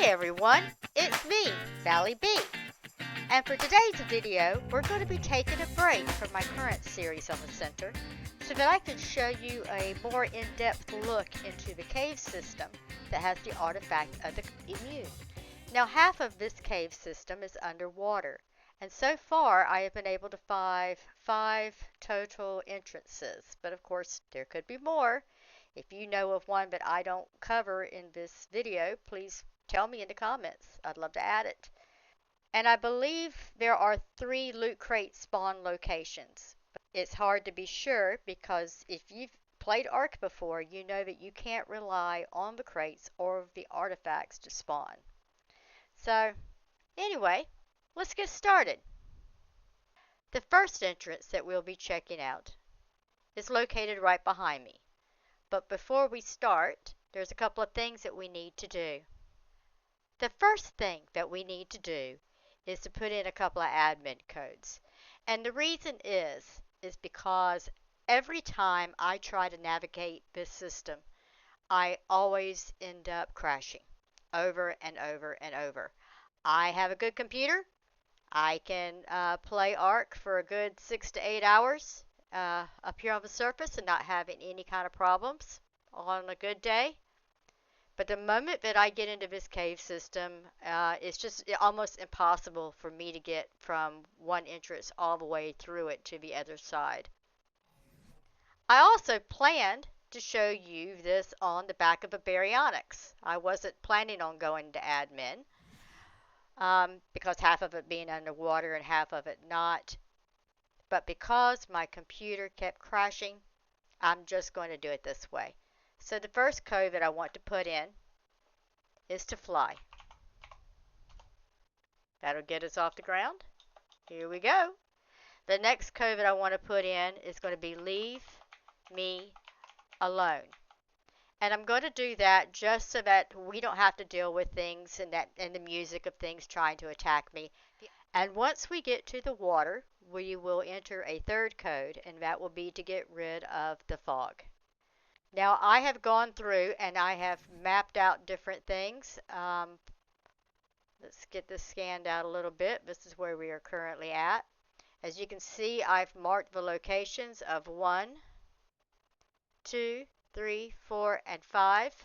Hi everyone, it's me, Valli B. And for today's video, we're going to be taking a break from my current series on the center so that I can show you a more in-depth look into the cave system that has the artifact of the Immune. Now half of this cave system is underwater, and so far I have been able to find 5 total entrances, but of course there could be more. If you know of one that I don't cover in this video, please tell me in the comments. I'd love to add it. And I believe there are 3 loot crate spawn locations. It's hard to be sure because if you've played Ark before, you know that you can't rely on the crates or the artifacts to spawn. So, anyway, let's get started. The first entrance that we'll be checking out is located right behind me. But before we start, there's a couple of things that we need to do. The first thing that we need to do is to put in a couple of admin codes. And the reason is because every time I try to navigate this system, I always end up crashing over and over and over. I have a good computer. I can play Ark for a good 6 to 8 hours up here on the surface and not having any kind of problems on a good day. But the moment that I get into this cave system, it's just almost impossible for me to get from one entrance all the way through it to the other side. I also planned to show you this on the back of a baryonyx. I wasn't planning on going to admin because half of it being underwater and half of it not. But because my computer kept crashing, I'm just going to do it this way. So the first code that I want to put in is to fly. That'll get us off the ground. Here we go. The next code that I want to put in is going to be leave me alone. And I'm going to do that just so that we don't have to deal with things and the music of things trying to attack me. And once we get to the water, we will enter a third code, and that will be to get rid of the fog. Now I have gone through and I have mapped out different things. Let's get this scanned out a little bit. This is where we are currently at. As you can see, I've marked the locations of 1, 2, 3, 4, and 5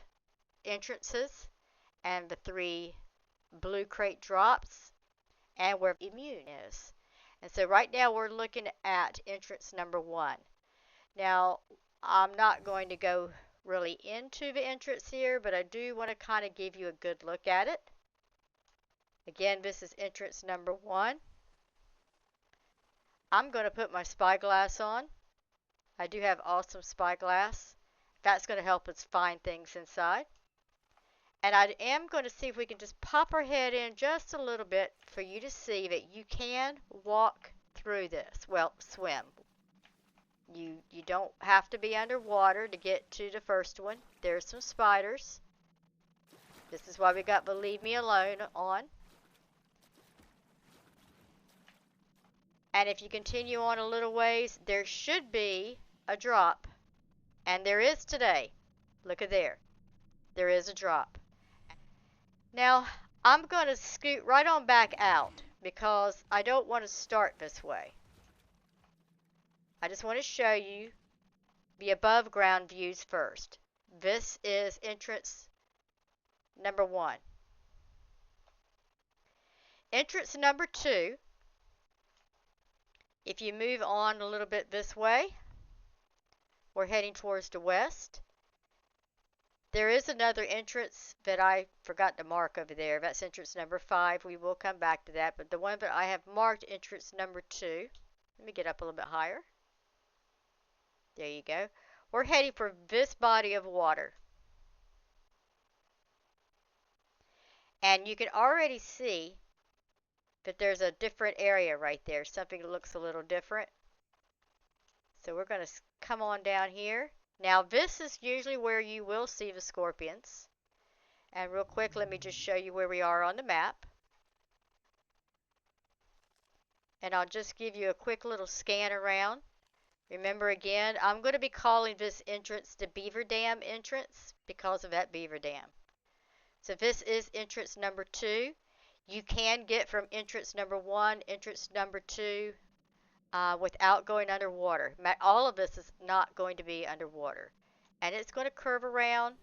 entrances, and the 3 blue crate drops, and where Immune is. And so right now we're looking at entrance number 1. Now, I'm not going to go really into the entrance here, but I do want to kind of give you a good look at it. Again, this is entrance number 1. I'm going to put my spyglass on. I do have awesome spyglass. That's going to help us find things inside. And I am going to see if we can just pop our head in just a little bit for you to see that you can walk through this. Well, swim. You don't have to be underwater to get to the first one. There's some spiders. This is why we got the leave me alone on. And if you continue on a little ways, there should be a drop. And there is today. Look at there. There is a drop. Now, I'm going to scoot right on back out because I don't want to start this way. I just want to show you the above ground views first. This is entrance number 1. Entrance number 2, if you move on a little bit this way, we're heading towards the west. There is another entrance that I forgot to mark over there. That's entrance number 5. We will come back to that. But the one that I have marked, entrance number 2. Let me get up a little bit higher. There you go. We're heading for this body of water. And you can already see that there's a different area right there. Something that looks a little different. So we're going to come on down here. Now this is usually where you will see the scorpions. And real quick, let me just show you where we are on the map. And I'll just give you a quick little scan around. Remember again, I'm going to be calling this entrance the Beaver Dam entrance because of that beaver dam. So this is entrance number 2. You can get from entrance number 1, entrance number 2, without going underwater. All of this is not going to be underwater. And it's going to curve around.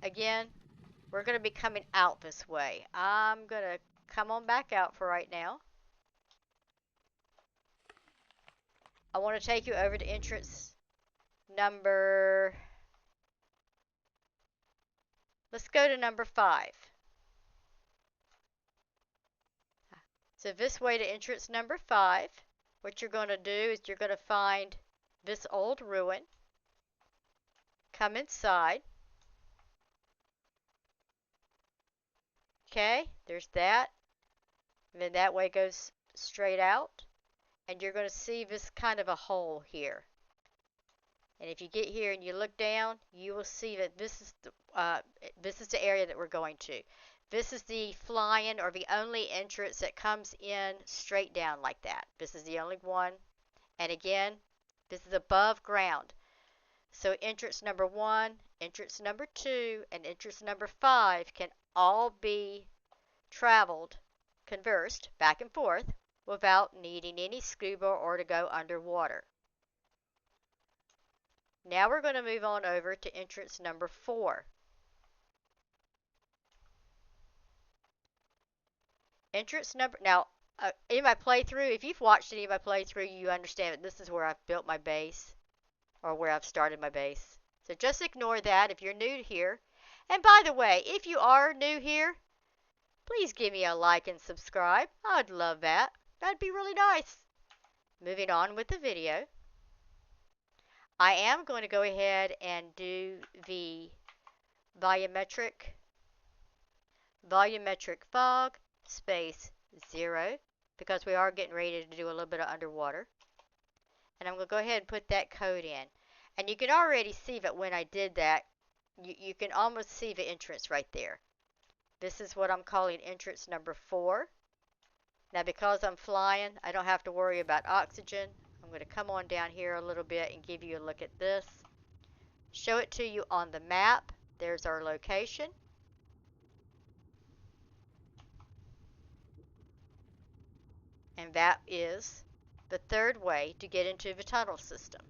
Again, we're going to be coming out this way. I'm going to come on back out for right now. I want to take you over to entrance number, let's go to number 5. So this way to entrance number 5, what you're going to do is you're going to find this old ruin, come inside. Okay, there's that. And then that way goes straight out. And you're going to see this kind of a hole here. And if you get here and you look down, you will see that this is the area that we're going to. This is the fly-in, or the only entrance that comes in straight down like that. This is the only one. And again, this is above ground. So entrance number 1, entrance number 2, and entrance number 5 can all be traveled, conversed back and forth without needing any scuba or to go underwater. Now we're going to move on over to entrance number 4. Entrance number, now in my playthrough, if you've watched any of my playthrough, you understand that this is where I've built my base, or where I've started my base. So just ignore that if you're new here. And by the way, if you are new here, please give me a like and subscribe. I'd love that. That'd be really nice. Moving on with the video. I am going to go ahead and do the volumetric fog space 0, because we are getting ready to do a little bit of underwater. And I'm going to go ahead and put that code in. And you can already see that when I did that, you can almost see the entrance right there. This is what I'm calling entrance number 4. Now because I'm flying, I don't have to worry about oxygen. I'm going to come on down here a little bit and give you a look at this. Show it to you on the map. There's our location. And that is the 3rd way to get into the tunnel system.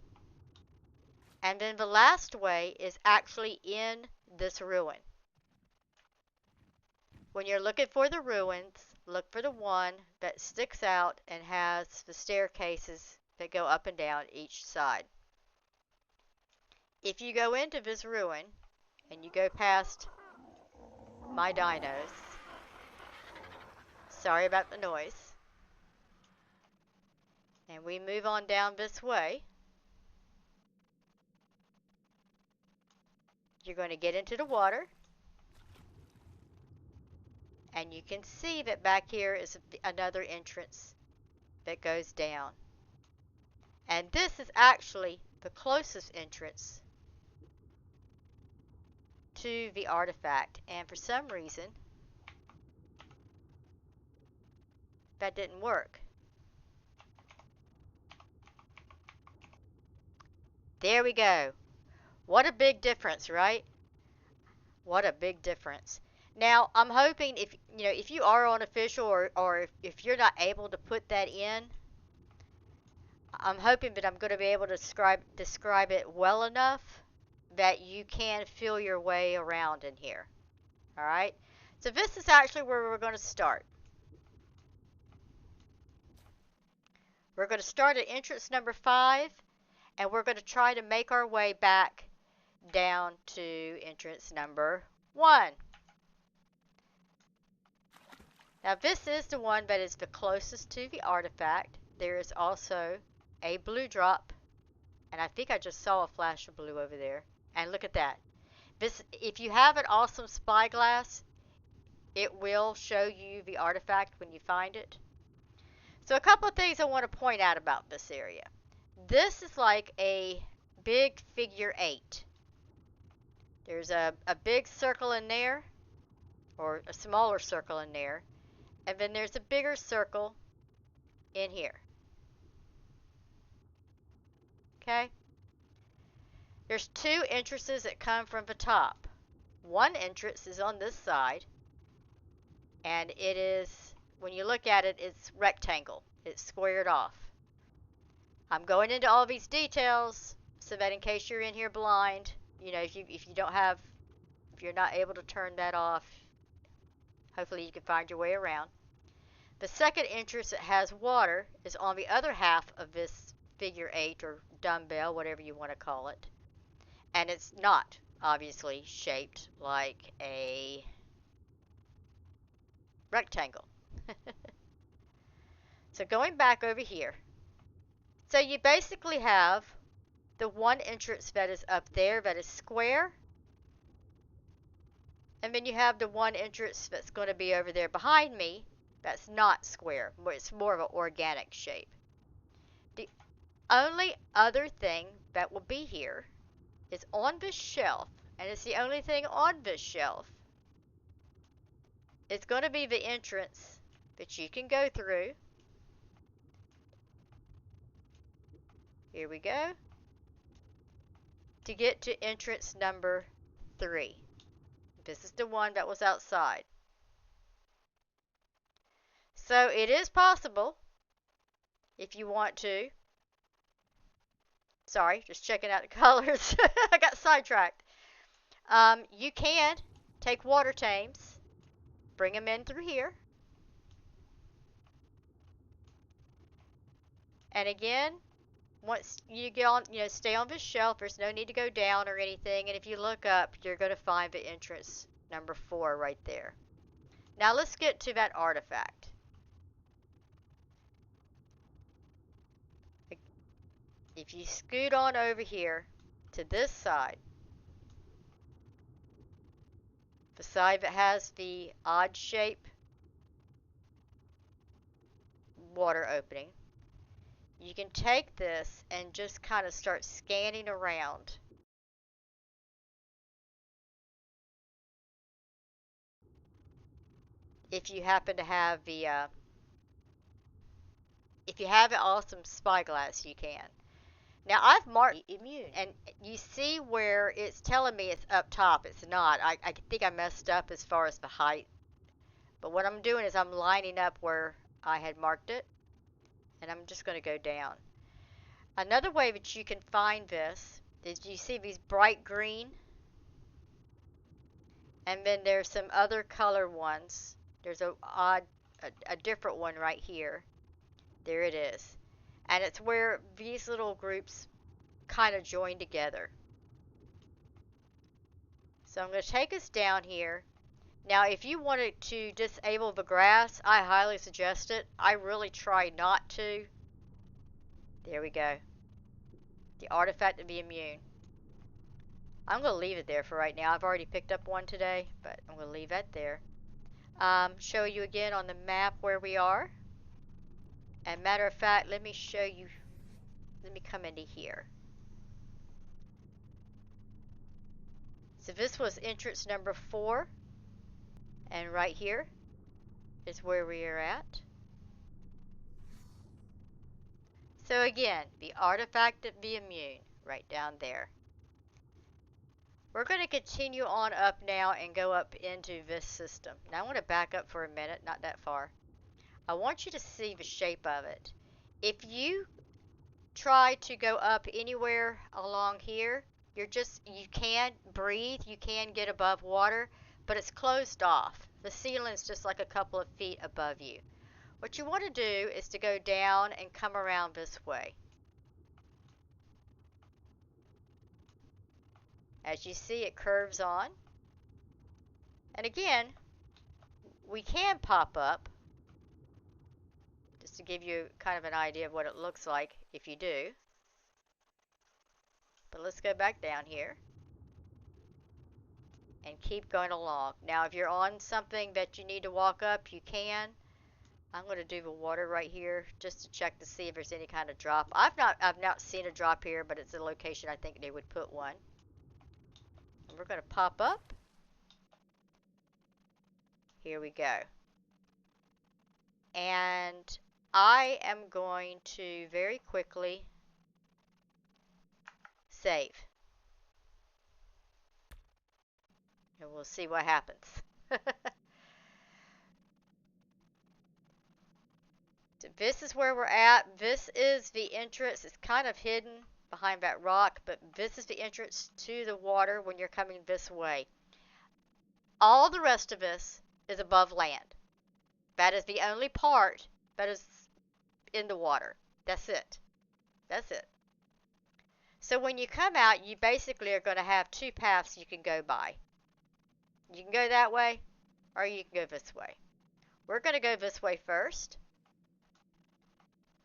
And then the last way is actually in this ruin. When you're looking for the ruins, look for the one that sticks out and has the staircases that go up and down each side. If you go into this ruin and you go past my dinos, sorry about the noise, and we move on down this way, you're going to get into the water. And you can see that back here is another entrance that goes down. And this is actually the closest entrance to the artifact. And for some reason, that didn't work. There we go. What a big difference, right? What a big difference. Now, I'm hoping if you are on official, or if you're not able to put that in, I'm hoping that I'm going to be able to describe it well enough that you can feel your way around in here. All right? So this is actually where we're going to start. We're going to start at entrance number 5, and we're going to try to make our way back down to entrance number 1. Now this is the one that is the closest to the artifact. There is also a blue drop, and I think I just saw a flash of blue over there. And look at that. This, if you have an awesome spyglass, it will show you the artifact when you find it. So a couple of things I want to point out about this area. This is like a big figure 8. There's a big circle in there, or a smaller circle in there. And then there's a bigger circle in here. Okay? There's 2 entrances that come from the top. One entrance is on this side, and it is, when you look at it, it's rectangle. It's squared off. I'm going into all these details so that in case you're in here blind, you know, if you're not able to turn that off, hopefully you can find your way around. The second entrance that has water is on the other half of this figure 8 or dumbbell, whatever you want to call it. And it's not obviously shaped like a rectangle. So going back over here, so you basically have the one entrance that is up there that is square, and then you have the one entrance that's going to be over there behind me that's not square. It's more of an organic shape. The only other thing that will be here is on this shelf, and it's the only thing on this shelf. It's going to be the entrance that you can go through. Here we go. To get to entrance number 3. This is the one that was outside. So it is possible, if you want to. Sorry, just checking out the colors. I got sidetracked. You can take water tames, bring them in through here. And again, once you get on, stay on this shelf. There's no need to go down or anything. And if you look up, you're going to find the entrance number 4 right there. Now let's get to that artifact. If you scoot on over here to this side, the side that has the odd shape water opening, you can take this and just kind of start scanning around. If you happen to have the, if you have an awesome spyglass, you can. Now I've marked immune, and you see where it's telling me it's up top. It's not. I think I messed up as far as the height. But what I'm doing is I'm lining up where I had marked it, and I'm just going to go down. Another way that you can find this is you see these bright green, and then there's some other color ones. There's a different one right here. There it is. And it's where these little groups kind of join together. So I'm going to take us down here. Now, if you wanted to disable the grass, I highly suggest it. I really try not to. There we go. The artifact of the immune. I'm going to leave it there for right now. I've already picked up one today, but I'm going to leave that there. Show you again on the map where we are. And matter of fact, let me show you. Let me come into here. So this was entrance number 4. And right here is where we are at. So again, the artifact of the immune, right down there. We're going to continue on up now and go up into this system. Now I want to back up for a minute, not that far. I want you to see the shape of it. If you try to go up anywhere along here, you can breathe, you can get above water, but it's closed off. The ceiling's just like a couple of feet above you. What you want to do is to go down and come around this way. As you see, it curves on. And again, we can pop up, just to give you kind of an idea of what it looks like if you do. But let's go back down here and keep going along. Now, if you're on something that you need to walk up, you can. I'm going to do the water right here just to check to see if there's any kind of drop. I've not seen a drop here, but it's a location I think they would put one. And we're going to pop up. Here we go. And I am going to very quickly save. and we'll see what happens. So this is where we're at. This is the entrance. It's kind of hidden behind that rock, but this is the entrance to the water when you're coming this way. All the rest of this is above land. That is the only part that is in the water. That's it. That's it. So when you come out, you basically are going to have two paths you can go by. You can go that way, or you can go this way. We're going to go this way first.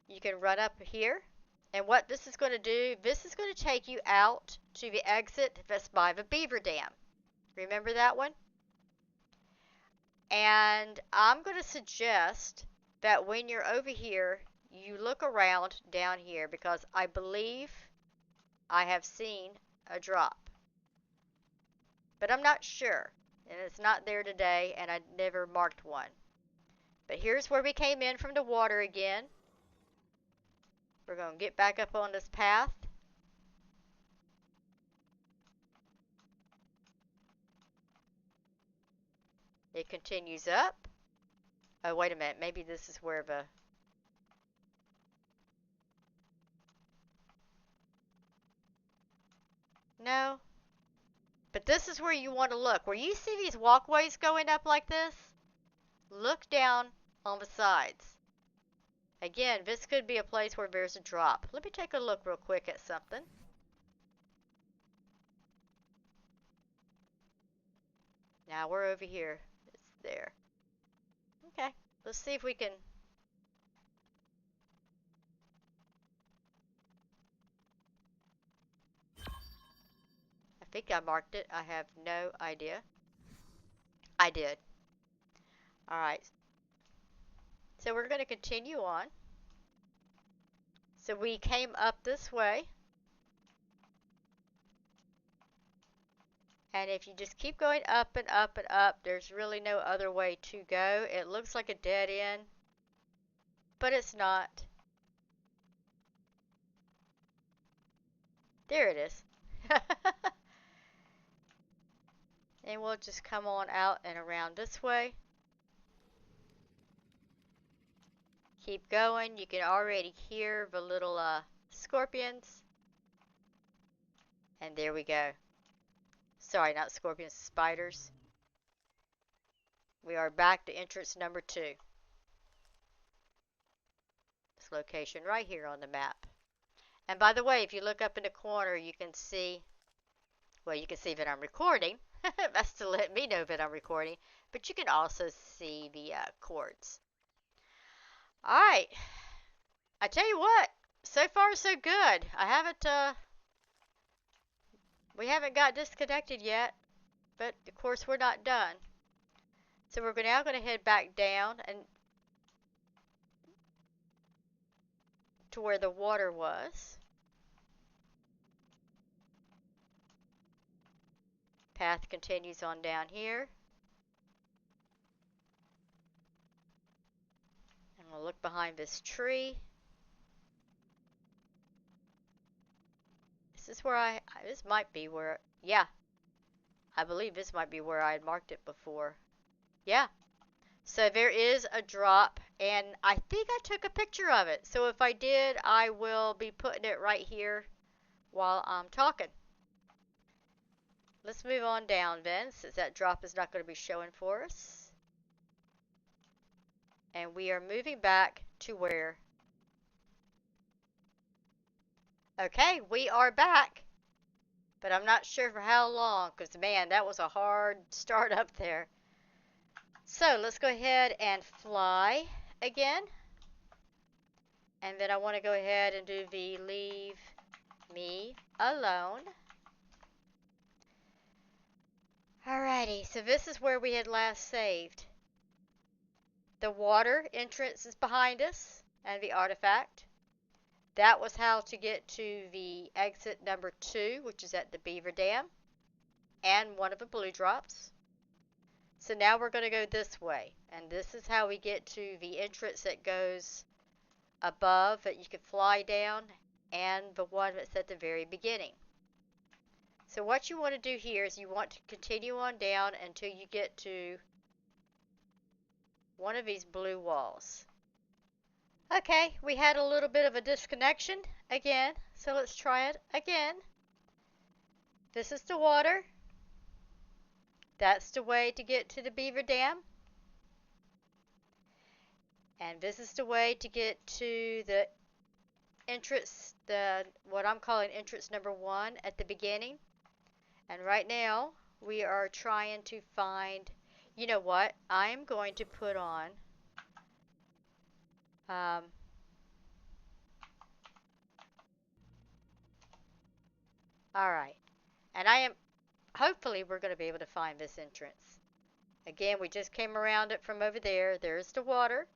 You can run up here. And what this is going to do, this is going to take you out to the exit that's by the beaver dam. Remember that one? And I'm going to suggest that when you're over here, you look around down here because I believe I have seen a drop. But I'm not sure. And it's not there today, and I never marked one. But here's where we came in from the water again. We're going to get back up on this path. It continues up. Oh, wait a minute. Maybe this is where the... No. But this is where you want to look. Where you see these walkways going up like this, look down on the sides. Again, this could be a place where there's a drop. Let me take a look real quick at something. Now we're over here. It's there. Okay. Let's see if we can... I think I marked it. I have no idea. I did. Alright. So we're going to continue on. So we came up this way. And if you just keep going up and up and up, there's really no other way to go. It looks like a dead end, but it's not. There it is. And we'll just come on out and around this way. Keep going. You can already hear the little scorpions. And there we go. Sorry, not scorpions, spiders. We are back to entrance number 2. This location right here on the map. And by the way, if you look up in the corner, you can see, well, you can see that I'm recording. That's to let me know that I'm recording. But you can also see the chords. Alright. I tell you what, so far so good. We haven't got disconnected yet. But of course we're not done. So we're now going to head back down and to where the water was. Path continues on down here. And we'll look behind this tree. This is where this might be where, yeah. I believe this might be where I had marked it before. Yeah. So there is a drop, and I think I took a picture of it. So if I did, I will be putting it right here while I'm talking. Let's move on down then, since that drop is not going to be showing for us. And we are moving back to where... Okay, we are back. But I'm not sure for how long, because man, that was a hard start up there. So let's go ahead and fly again. And then I want to go ahead and do the leave me alone. Alrighty, so this is where we had last saved. The water entrance is behind us and the artifact. That was how to get to the exit number 2, which is at the beaver dam, and one of the blue drops. So now we're going to go this way, and this is how we get to the entrance that goes above that you can fly down, and the one that's at the very beginning. So what you want to do here is you want to continue on down until you get to one of these blue walls. Okay, we had a little bit of a disconnection again, so let's try it again. This is the water. That's the way to get to the beaver dam. And this is the way to get to the entrance, what I'm calling entrance number 1 at the beginning. And right now, we are trying to find, you know what, I am going to put on, alright, and hopefully we're going to be able to find this entrance. Again, we just came around it from over there. There's the water.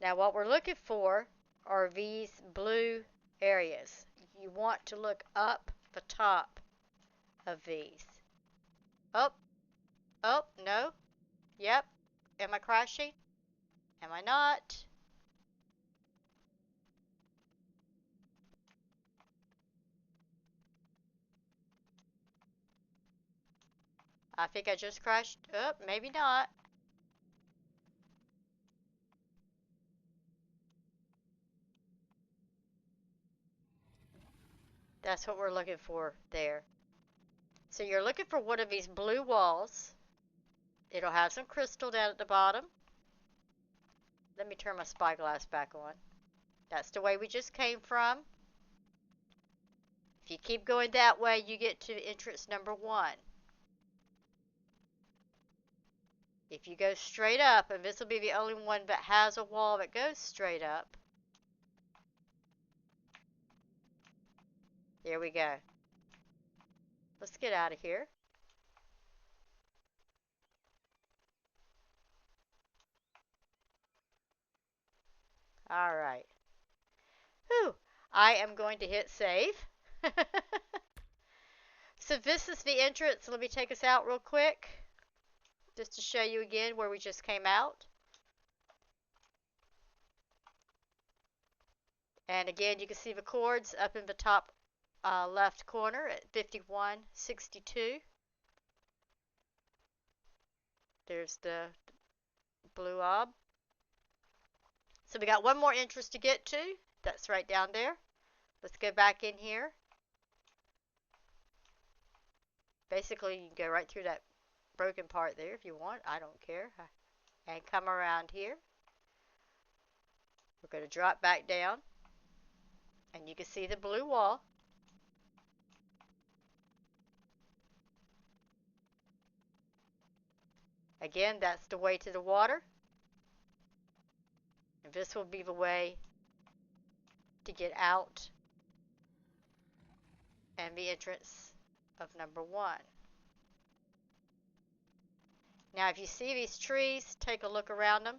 Now what we're looking for are these blue areas. You want to look up the top of these. Oh, oh, no. Yep. Am I crashing? Am I not? I think I just crashed. Oh, maybe not. That's what we're looking for there. So you're looking for one of these blue walls. It'll have some crystal down at the bottom. Let me turn my spyglass back on. That's the way we just came from. If you keep going that way, you get to entrance number 1. If you go straight up, and this will be the only one that has a wall that goes straight up. There we go. Let's get out of here. Alright. Whew. I am going to hit save. So this is the entrance. Let me take us out real quick, just to show you again where we just came out. And again, you can see the cords up in the top left corner at 5162. There's the blue ob. So we got one more entrance to get to. That's right down there. Let's go back in here. Basically, you can go right through that broken part there if you want. I don't care. And come around here. We're going to drop back down. And you can see the blue wall. Again, that's the way to the water. And this will be the way to get out and the entrance of number 1. Now, if you see these trees, take a look around them.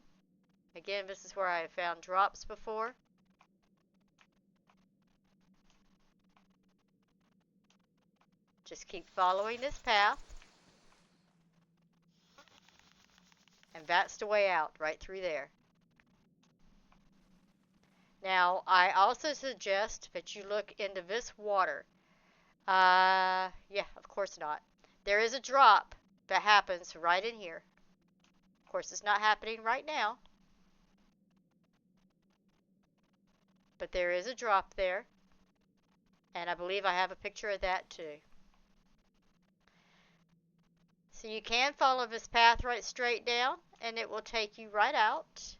Again, this is where I have found drops before. Just keep following this path. And that's the way out, right through there. Now, I also suggest that you look into this water. Yeah, of course not. There is a drop that happens right in here. Of course, it's not happening right now. But there is a drop there. And I believe I have a picture of that too. So you can follow this path right straight down, and it will take you right out.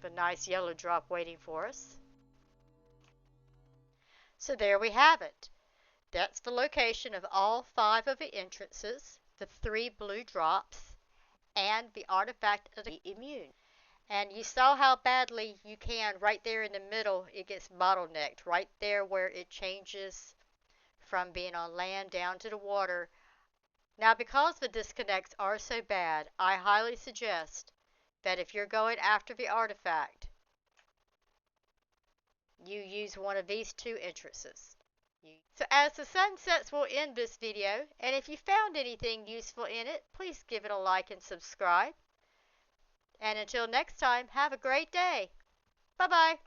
The nice yellow drop waiting for us. So there we have it. That's the location of all 5 of the entrances, the 3 blue drops, and the artifact of the immune. And you saw how badly you can, right there in the middle, it gets bottlenecked, right there where it changes from being on land down to the water. Now, because the disconnects are so bad, I highly suggest that if you're going after the artifact, you use one of these 2 entrances. So as the sun sets, we'll end this video, and if you found anything useful in it, please give it a like and subscribe. And until next time, have a great day. Bye-bye.